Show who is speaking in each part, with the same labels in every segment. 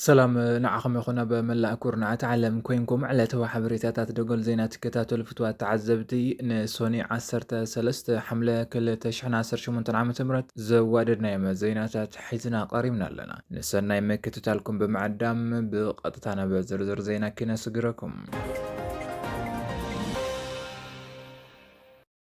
Speaker 1: ሰላም ንዓኹም ይኹን ኣብ መላእ ኩርናዓት ዓለም ኮይንኩም ዕለታዊ ሓበሬታታት ደጎል ዜና ትከታተሉ ፍትዋት ተዓዘብቲ ንሶኒ 13 ሓምለ 2018 ዓ.ም ዘዋደድናዮም ዜናታት ሒዝና ቀሪብና ኣለና። ንሰናይ ምክትታልኩም ብምዕዳም ብቐጥታ ናብ ዝርዝር ዜና ክነስግረኩም።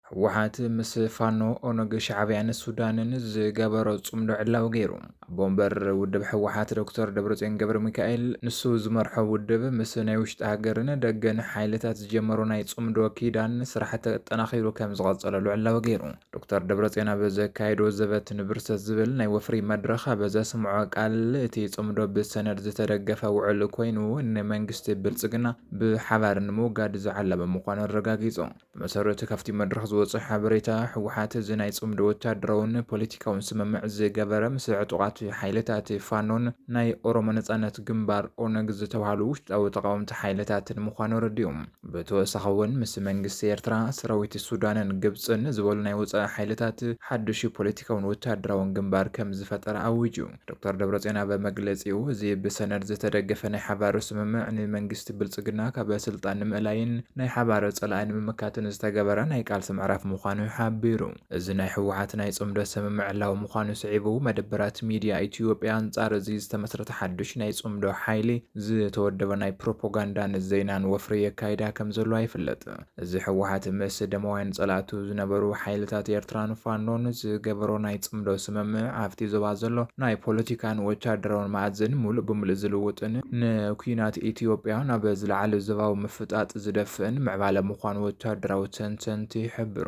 Speaker 1: ህወሓት ምስ ፋኖ ኦነግ ሻዕብያን ሱዳንን ዝገበሮ ጽምዶ ዕላው ገይሩ። ቦምበር ውድብ ህወሓት ዶክተር ደብረጽዮን ገብረ ሚካኤል ንሱ ዝመርሖ ውድብ ምስ ናይ ውሽጢ ሃገርን ደገን ሓይልታት ዝጀመሮ ናይ ጽምዶ ኪዳን ስራሕቲ ኣጠናኺሩ ከም ዝቐጸለሉ ዕላው ገይሩ። ዶክተር ደብረጽዮን ኣብ ዘካየዶ ዘበት ንብርሰት ዝብል ናይ ወፍሪ መድረኽ ኣብ ዘስምዖ ቃል እቲ ጽምዶ ብሰነድ ዝተደገፈ ውዕል ኮይኑ ንመንግስቲ ብልጽግና ብሓባር ንምውጋድ ዝዓለመ ምዃኑ ኣረጋጊጹ። ብመሰረቱ ካብቲ መድረኽ ዝወፅእ ሓበሬታ ህወሓት እዚ ናይ ጽምዶ ወታደራውን ፖለቲካውን ስምምዕ ዝገበረ ምስ ዕጡቓት ሓይልታት ፋኖን ናይ ኦሮሞ ነጻነት ግንባር ኦነግ ዝተባሃሉ ውሽጣዊ ተቃወምቲ ሓይልታትን ምዃኑ ረዲኦም። ብተወሳኺ እውን ምስ መንግስቲ ኤርትራ፣ ሰራዊት ሱዳንን ግብፅን ዝበሉ ናይ ወፃኢ ሓይልታት ሓድሽ ፖለቲካውን ወታደራውን ግንባር ከም ዝፈጠረ ኣውጁ። ዶክተር ደብረጽዮን ኣብ መግለጺኡ እዚ ብሰነድ ዝተደገፈ ናይ ሓባር ስምምዕ ንመንግስቲ ብልጽግና ካብ ስልጣን ንምእላይን ናይ ሓባር ጸላኢ ንምምካትን ዝተገበረ ናይ ቃልሲ ምዕራፍ ምዃኑ ሓቢሩ። እዚ ናይ ህወሓት ናይ ጽምዶ ስምምዕ ዕላዊ ምዃኑ ስዒቡ መደበራት ሚድያ ኢትዮጵያ አንጻር እዚ ዝተመስረተ ሓድሽ ናይ ጽምዶ ሓይሊ ዝተወደበ ናይ ፕሮፓጋንዳን ዜናን ወፍሪ የካይዳ ከም ዘሎ ይፍለጥ። እዚ ህወሓት ምስ ደማውያን ጸላእቱ ዝነበሩ ሓይልታት ኤርትራን ፋኖን ዝገበሮ ናይ ጽምዶ ስምምዕ ኣብቲ ዞባ ዘሎ ናይ ፖለቲካን ወታደራውን ማዕዝን ሙሉእ ብምሉእ ዝልውጥን ንኩናት ኢትዮጵያ ናብ ዝለዓለ ዞባዊ ምፍጣጥ ዝደፍእን ምዕባለ ምዃኑ ወታደራዊ ተንተንቲ ይሕብሩ።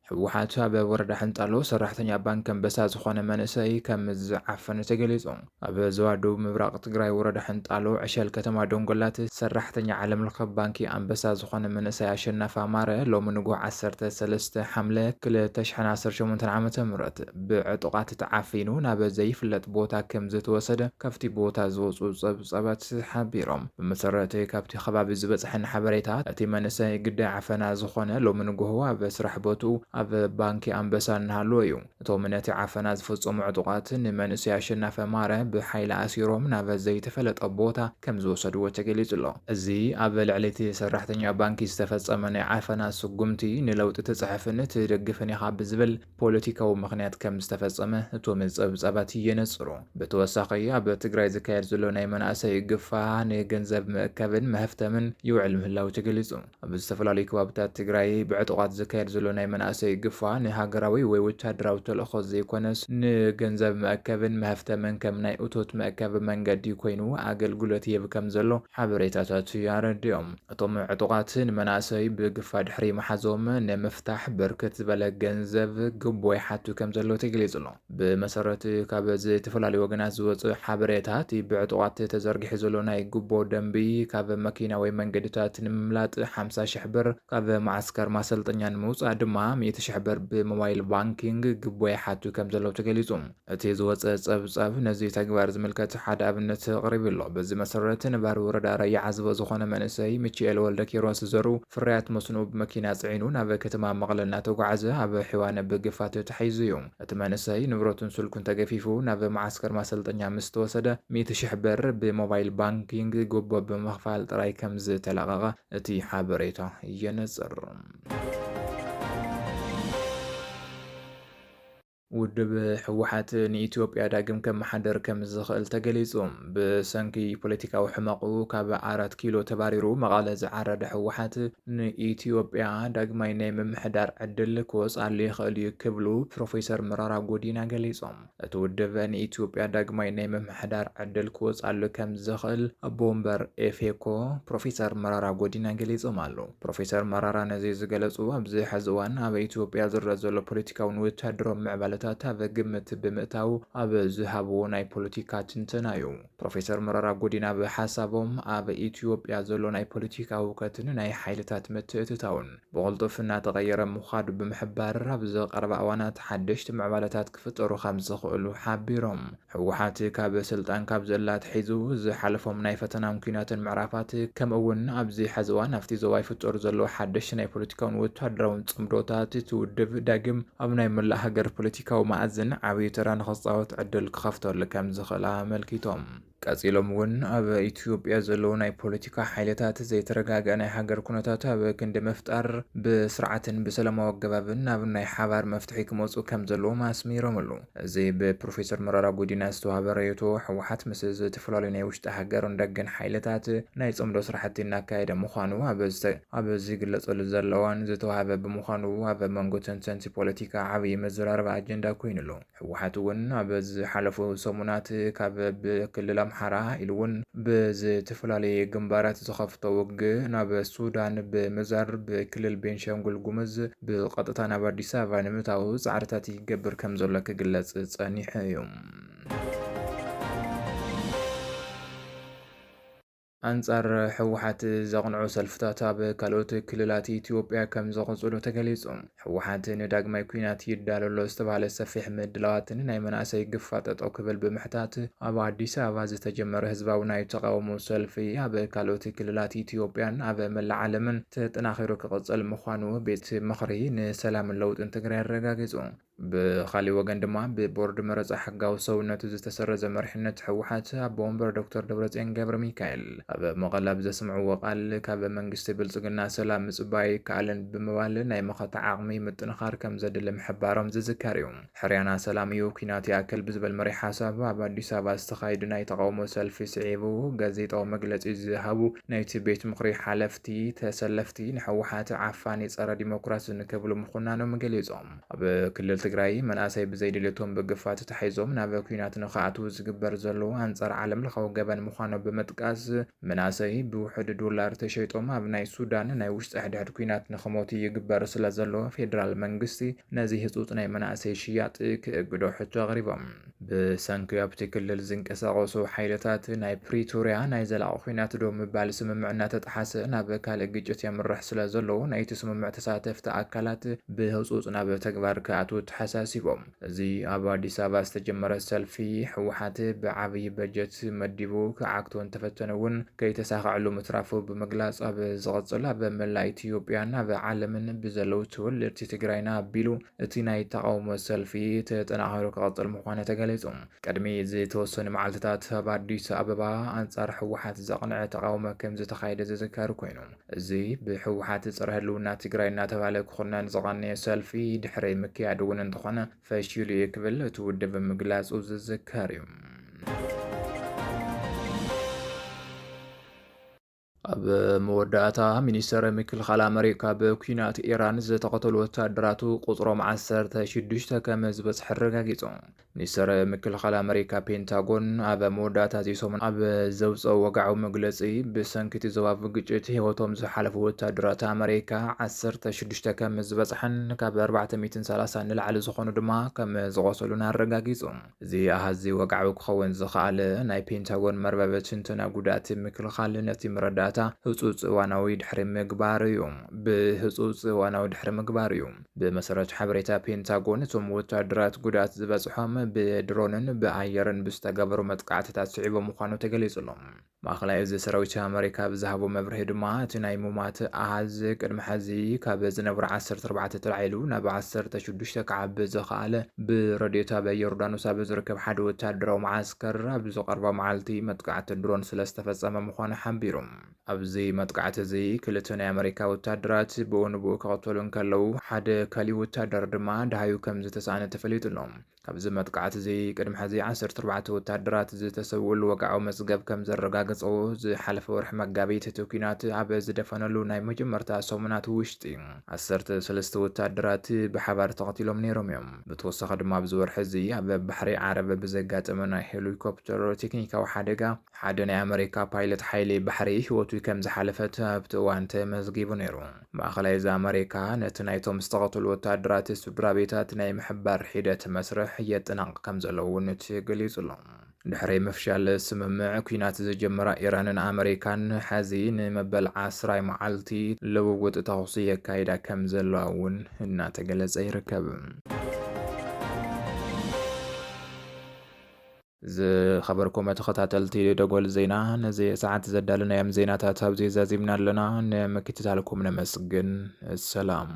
Speaker 1: ህወሓት ኣብ ወረዳ ሕንጣሎ ሰራሕተኛ ባንክ ኣንበሳ ዝኾነ መንእሰይ ከም ዝዓፈነ ተገሊጹ። ኣብ ዞባ ደቡብ ምብራቕ ትግራይ ወረዳ ሕንጣሎ ዕሸል ከተማ ደንጎላት ሰራሕተኛ ዓለም ለኸ ባንኪ ኣንበሳ ዝኾነ መንእሰይ ኣሸናፊ ኣማረ ሎሚ ንጉህ 13 ሓምለ 2018 ዓ.ም ብዕጡቓት ተዓፊኑ ናብ ዘይፍለጥ ቦታ ከም ዝተወሰደ ካብቲ ቦታ ዝወፁ ጸብጻባት ሓቢሮም። ብመሰረቱ ካብቲ ከባቢ ዝበፅሐን ሓበሬታ እቲ መንእሰይ ግዳይ ዓፈና ዝኾነ ሎሚ ንጉህ ኣብ ስራሕ ቦትኡ ኣብ ባንኪ ኣንበሳ እናሃለወ እዩ። እቶም ነቲ ዓፈና ዝፈጸሙ ዕጡቓት ንመንእሰይ ኣሸናፊ ኣማረ ብሓይሊ ኣሲሮም ናብ ዘይተፈለጠ ቦታ ከም ዝወሰድዎ ተገሊጹ ኣሎ። እዚ ኣብ ልዕሊ እቲ ሰራሕተኛ ባንኪ ዝተፈጸመ ናይ ዓፈና ስጉምቲ ንለውጢ ትጽሕፍን ትደግፍን ኢኻ ብዝብል ፖለቲካዊ ምኽንያት ከም ዝተፈጸመ እቶም ጸብጻባት የነጽሩ። ብተወሳኺ ኣብ ትግራይ ዝካየድ ዘሎ ናይ መናእሰይ ግፋ ንገንዘብ መእከብን መህፍተምን ይውዕል ምህላው ተገሊጹ። ኣብ ዝተፈላለዩ ከባቢታት ትግራይ ብዕጡቓት ዝካየድ ዘሎ ናይ መናእሰይ ግፋ ንሃገራዊ ወይ ወታደራዊ ተልእኾ ዘይኮነስ ንገንዘብ መእከብን መህፍተምን ከም ናይ እቶት መእከብ መንገዲ ኮይኑ ኣገልግሎት ይህብ ከም ዘሎ ሓበሬታታት ያረድኦም። እቶም ዕጡቓት ንመናእሰይ ብግፋ ድሕሪ መሓዞም ንምፍታሕ ብርክት ዝበለ ገንዘብ ግቦ ይሓቱ ከም ዘሎ ተገሊጹ ኣሎ። ብመሰረቱ ካብ ዝተፈላለዩ ወገናት ዝወፅእ ሓበሬታት ብዕጡቓት ተዘርጊሑ ዘሎ ናይ ግቦ ደንቢ ካብ መኪና ወይ መንገድታት ንምምላጥ 50,000 ብር፣ ካብ ማዓስከር ማሰልጠኛ ንምውፃእ ድማ 100,000 ብር ብሞባይል ባንኪንግ ግቦ ይሓቱ ከም ዘለው ተገሊጹ። እቲ ዝወፀ ጸብጻብ ነዚ ተግባር ዝምልከት ሓደ ኣብነት ቀሪቡ ኣሎ። በዚ መሰረት ነባሪ ወረዳ ራያ ዓዝቦ ዝኾነ መንእሰይ ሚካኤል ወልደ ኪሮስ ዘሩ ፍርያት መስኖ ብመኪና ጽዒኑ ናብ ከተማ መቐለ እናተጓዓዘ ኣብ ሕዋነ ብግፋት ተሓይዙ እዩ። እቲ መንእሰይ ንብረቱን ስልኩን ተገፊፉ ናብ ማዓስከር ማሰልጠኛ ምስ ተወሰደ 100,000 ብር ብሞባይል ባንኪንግ ግቦ ብምኽፋል ጥራይ ከም ዝተለቐቐ እቲ ሓበሬታ የነጽር። ውድብ ህወሓት ንኢትዮጵያ ዳግም ከመሓደር ከም ዝኽእል ተገሊጹ። ብሰንኪ ፖለቲካዊ ሕማቑ ካብ 4 ኪሎ ተባሪሩ መቐለ ዝዓረደ ህወሓት ንኢትዮጵያ ዳግማይ ናይ ምምሕዳር ዕድል ክወፅኣሉ ይኽእል እዩ ክብሉ ፕሮፌሰር መራራ ጉዲና ገሊጾም። እቲ ውድብ ንኢትዮጵያ ዳግማይ ናይ ምምሕዳር ዕድል ክወፅኣሉ ከም ዝኽእል ኣቦ ወንበር ኤፌኮ ፕሮፌሰር መራራ ጉዲና ገሊጾም ኣለዉ። ፕሮፌሰር መራራ ነዚ ዝገለጹ ኣብዚ ሕዚ እዋን ኣብ ኢትዮጵያ ዝረአ ዘሎ ፖለቲካውን ወታደራዊ ምዕባለ ኣብ ግምት ብምእታው ኣብ ዝሃብዎ ናይ ፖለቲካ ትንተና እዩ። ፕሮፌሰር መራራ ጉዲና ብሓሳቦም ኣብ ኢትዮጵያ ዘሎ ናይ ፖለቲካ ውከትን ናይ ሓይልታት ምትእትታውን ብቕልጡፍ እናተቐየረ ምዃዱ ብምሕባር ኣብ ዝቐረባ እዋናት ሓደሽቲ ምዕባለታት ክፍጠሩ ከም ዝኽእሉ ሓቢሮም። ህወሓት ካብ ስልጣን ካብ ዘላ ትሒዙ ዝሓለፎም ናይ ፈተናን ኩናትን ምዕራፋት ከምኡውን ኣብዚ ሕዚ እዋን ኣብቲ ዞባ ይፍጠሩ ዘለዉ ሓደሽቲ ናይ ፖለቲካውን ወታደራውን ጽምዶታት ትውድብ ዳግም ኣብ ናይ መላእ ሃገር ፖለቲካ ፖለቲካዊ ማዕዝን ዓብዪ ተራ ንኽፃወት ዕድል ክኸፍተሉ ከም ዝኽእላ ኣመልኪቶም ቀፂሎም እውን ኣብ ኢትዮጵያ ዘለዉ ናይ ፖለቲካ ሓይልታት ዘይተረጋግአ ናይ ሃገር ኩነታት ኣብ ክንዲ ምፍጣር ብስርዓትን ብሰላማዊ ኣገባብን ናብ ናይ ሓባር መፍትሒ ክመፁ ከም ዘለዎም ኣስሚሮም ኣለዉ። እዚ ብፕሮፌሰር መረራ ጉዲና ዝተዋሃበ ሬቶ ሕወሓት ምስ ዝተፈላለዩ ናይ ውሽጢ ሃገርን ደገን ሓይልታት ናይ ጽምዶ ስራሕቲ እናካየደ ምዃኑ ኣብ ዝግለጸሉ ዘለዋን ዝተዋሃበ ብምዃኑ ኣብ መንጎ ተንተንቲ ፖለቲካ ዓብዪ መዘራረቢ ኣጀንዳ ኮይኑ ኣሎ። ሕወሓት እውን ኣብ ዝሓለፉ ሰሙናት ካብ ብክልል ኣምሓራ ኢሉ እውን ብዝተፈላለየ ግንባራት ዝኸፍቶ ውግእ ናብ ሱዳን ብምዛር ብክልል ቤንሻንጉል ጉሙዝ ብቐጥታ ናብ ኣዲስ ኣበባ ንምእታው ፃዕርታት ይገብር ከም ዘሎ ክግለጽ ጸኒሑ እዩ። አንጻር ሕወሓት ዘቕንዑ ሰልፍታት ኣብ ካልኦት ክልላት ኢትዮጵያ ከም ዘቕጽሉ ተገሊጹ። ሕወሓት ንዳግማይ ኩናት ይዳሎ ዝተባሃለ ሰፊሕ ምድላዋትን ናይ መናእሰይ ግፋት ጠጠው ክብል ብምሕታት ኣብ አዲስ ኣበባ ዝተጀመረ ህዝባዊ ናይ ተቃውሞ ሰልፊ ኣብ ካልኦት ክልላት ኢትዮጵያን ኣብ መላእ ዓለምን ተጠናኺሩ ክቕጽል ምዃኑ ቤት ምኽሪ ንሰላምን ለውጥን ትግራይ ኣረጋጊጹ። ብኻሊእ ወገን ድማ ብቦርድ መረፃ ሕጋዊ ሰውነቱ ዝተሰረዘ መሪሕነት ሕወሓት ኣቦ ወንበር ዶክተር ደብረጽዮን ገብረ ሚካኤል ኣብ መቐለ ብዘስምዕዎ ቃል ካብ መንግስቲ ብልጽግና ሰላም ምጽባይ ከኣለን ብምባል ናይ መኸታ ዓቕሚ ምጥንኻር ከም ዘድሊ ምሕባሮም ዝዝከር እዩ። ሕርያና ሰላም እዩ ኩናት ይኣክል ብዝበል መሪሕ ሓሳብ ኣብ አዲስ ኣበባ ዝተኻየደ ናይ ተቃውሞ ሰልፊ ስዒቡ ጋዜጣዊ መግለፂ ዝሃቡ ናይቲ ቤት ምኽሪ ሓለፍቲ ተሰለፍቲ ንሕወሓት ዓፋን የጸረ ዲሞክራሲ ንክብሉ ምኹናኖም ገሊፆም። ኣብ ክልል ትግራይ መናእሰይ ብዘይድልቶም ብግፋት ተሓይዞም ናብ ኩናት ንኽኣትዉ ዝግበር ዘሎ አንጻር ዓለም ለኻዊ ገበን ምዃኑ ብምጥቃስ መናእሰይ ብውሕድ ዶላር ተሸይጦም ኣብ ናይ ሱዳን ናይ ውሽጢ ሕድሕድ ኩናት ንኽሞቱ ይግበር ስለ ዘሎ ፌደራል መንግስቲ ነዚ ህፁፅ ናይ መናእሰይ ሽያጥ ክእግዶ ሕቶ ኣቕሪቦም። ብሰንኪ ኣብቲ ክልል ዝንቀሳቐሱ ሓይልታት ናይ ፕሪቶርያ ናይ ዘላቒ ኩናት ዶ ምባል ስምምዕ እናተጣሓሰ ናብ ካልእ ግጭት የምርሕ ስለ ዘለዎ ናይቲ ስምምዕ ተሳተፍቲ ኣካላት ብህፁፅ ናብ ተግባር ክኣትዉ ተሓሳሲቦም። እዚ ኣብ አዲስ ኣበባ ዝተጀመረ ሰልፊ ሕወሓት ብዓብዪ በጀት መዲቡ ክዓክቶ እንተፈተነ እውን ከይተሳኽዐሉ ምትራፉ ብምግላጽ ኣብ ዝቐጽል ኣብ መላእ ኢትዮጵያን ኣብ ዓለምን ብዘለዉ ትውልድቲ ትግራይና ኣቢሉ እቲ ናይ ተቃውሞ ሰልፊ ተጠናኺሩ ክቐጽል ምዃኑ ተገሊጹ። ቅድሚ ዝተወሰኑ መዓልትታት ኣብ አዲስ ኣበባ አንጻር ሕወሓት ዘቕንዐ ተቃውሞ ከም ዝተኻየደ ዝዝከር ኮይኑ እዚ ብሕወሓት ፀረ ህልውና ትግራይ እናተባህለ ክኹነን ዝቐነየ ሰልፊ ድሕሪ ምክያድ እውን እንተኾነ ፈሺሉ እዩ ክብል እቲ ውድብ ምግላጹ ዝዝከር እዩ። ኣብ መወዳእታ ሚኒስተር ምክልኻል ኣሜሪካ ብኩናት ኢራን ዝተቐተሉ ወታደራቱ ቁፅሮም 16 ከም ዝበፅሐ ኣረጋጊጹ። ሚኒስተር ምክልኻል ኣሜሪካ ፔንታጎን ኣብ መወዳእታ እዚ ሰሙን ኣብ ዘውፅኦ ወግዓዊ መግለፂ ብሰንኪ እቲ ዞባዊ ግጭት ሂወቶም ዝሓለፉ ወታደራት ኣሜሪካ 16 ከም ዝበፅሐን ካብ 430 ንላዕሊ ዝኾኑ ድማ ከም ዝቆሰሉን ኣረጋጊጹ። እዚ ኣሃዚ ወግዓዊ ክኸውን ዝኸኣለ ናይ ፔንታጎን መርበብ ትንተና ጉድኣት ምክልኻል ነቲ መረዳእታ ህፁፅ እዋናዊ ድሕሪ ምግባር እዩ። ብህፁፅ እዋናዊ ድሕሪ ምግባር እዩ። ብመሰረት ሓበሬታ ፔንታጎን እቶም ወታደራት ጉድኣት ዝበፅሖም ብድሮንን ብኣየርን ብዝተገበሩ መጥቃዕትታት ስዒቦም ምዃኑ ተገሊጹሎም። ማእኸላይ እዚ ሰራዊት ኣሜሪካ ብዝሃቦ መብርሂ ድማ እቲ ናይ ሙማት ኣሃዝ ቅድሚ ሕዚ ካብ ዝነበሩ 14 ተላዒሉ ናብ 16 ክዓቢ ዝኸኣለ ብረድኤት ኣብ ዮርዳኖስ ኣብ ዝርከብ ሓደ ወታደራዊ መዓስከር ኣብ ዝቐረበ መዓልቲ መጥቃዕቲ ድሮን ስለ ዝተፈጸመ ምዃኑ ሓቢሩ። ኣብዚ መጥቃዕቲ እዚ ክልተ ናይ ኣሜሪካ ወታደራት ብኡንብኡ ክቐተሉ እንከለዉ ሓደ ካሊእ ወታደር ድማ ደሃዩ ከም ዝተሰኣነ ተፈሊጡ ኣሎ። ካብዚ መጥቃዕቲ እዚ ቅድሚ ሕዚ 14 ወታደራት ዝተሰውሉ ወግዓዊ መዝገብ ከም ዘረጋገጾ ዝሓለፈ ወርሒ መጋቢት እቲ ኩናት ኣብ ዝደፈነሉ ናይ መጀመርታ ሰሙናት ውሽጢ 13 ወታደራት ብሓባር ተቐቲሎም ነይሮም እዮም። ብተወሳኺ ድማ ኣብዚ ወርሒ እዚ ኣብ ባሕሪ ዓረብ ብዘጋጠመ ናይ ሄሊኮፕተር ቴክኒካዊ ሓደጋ ሓደ ናይ ኣሜሪካ ፓይለት ሓይሊ ባሕሪ ሂወቱ ከም ዝሓለፈት ኣብቲ እዋን ተመዝጊቡ ነይሩ። ማእኸላይ እዚ ኣሜሪካ ነቲ ናይቶም ዝተቐተሉ ወታደራት ስድራ ቤታት ናይ ምሕባር ሂደት መስርሕ የጥናቕ ከም ዘለዎ እውን ተገሊጹ ኣሎ። ድሕሪ ምፍሻል ስምምዕ ኩናት ዝጀመራ ኢራንን ኣሜሪካን ሕዚ ንመበል 10 መዓልቲ ልውውጥ ተኹሲ የካይዳ ከም ዘለዋ እውን እናተገለጸ ይርከብ። ዝኸበርኩም ተኸታተልቲ ደጎል ዜና ነዚ ሰዓት ዘዳለናዮም ዜናታት ኣብዚ ዘዚምና ኣለና። ንምክትታልኩም ነመስግን። ሰላም